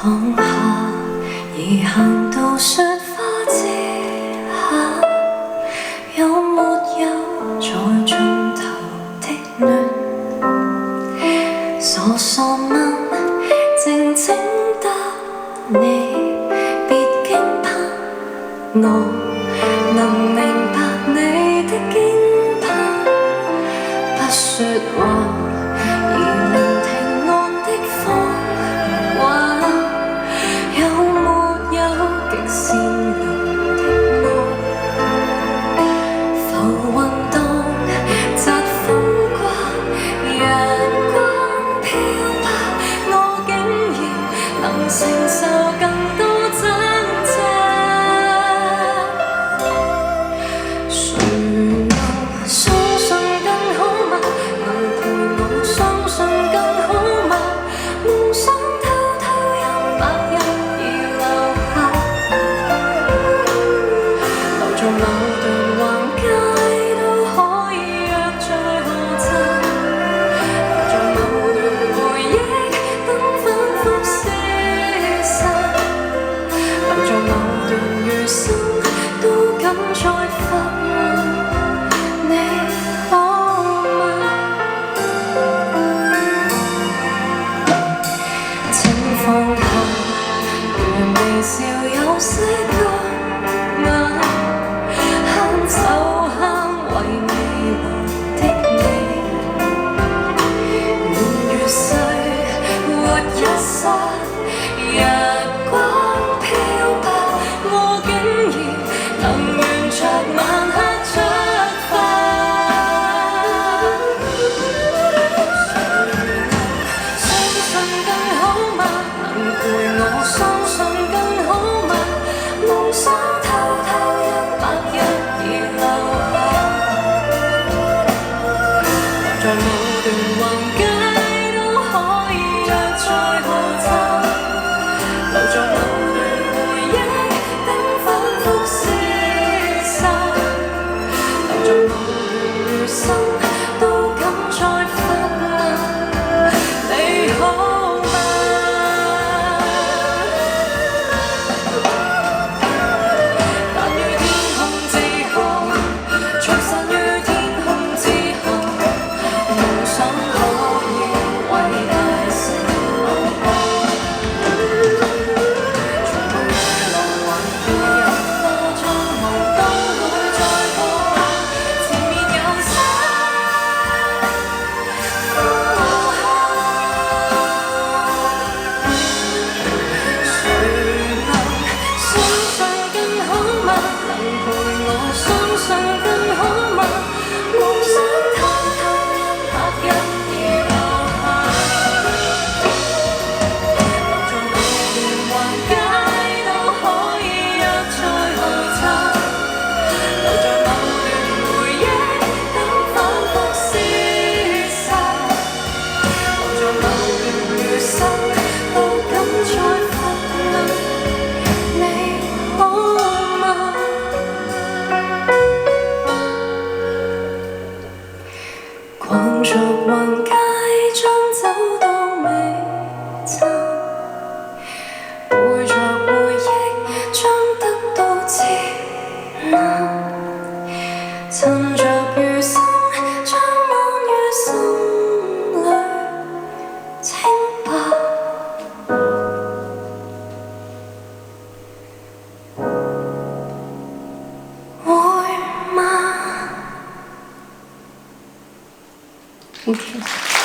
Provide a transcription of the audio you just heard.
放下，而行到雪花之下，有沒有在盡頭的暖？傻傻問，靜靜答你，別驚怕，我能明白你的驚怕，不說話。承受更多掙扎，誰能相信更好嗎？能陪我相信更好嗎？夢想偷偷因白日而留下，留在某段橫街都可以約在何站，留在某段回憶等反覆思。在某段餘生都敢再發問，你可嗎？請放下，讓微笑有些乾眼，慳酒慳為未來的你，年月逝活一剎。在某段橫街都可以約在何站，留在某段回憶等反覆消散，留在某段餘生都敢再發問，你可嗎？但願天空自紅，隨散於天空之後。想可以偉大成流光，從未來還會有多蒼茫，都會再過。前面有山，風和夏，誰能相信更好嗎？能陪我相信更好嗎？夢想偷偷因白日而留下，留在某段橫街都可以約在何站，留在某段回憶等反覆消散，留在某段餘生都敢再發問，你可嗎？逛着橫街，將走到尾站，背着回憶，將得到接納，趁着餘生，將安於心裏清白。會嗎？ Thank you.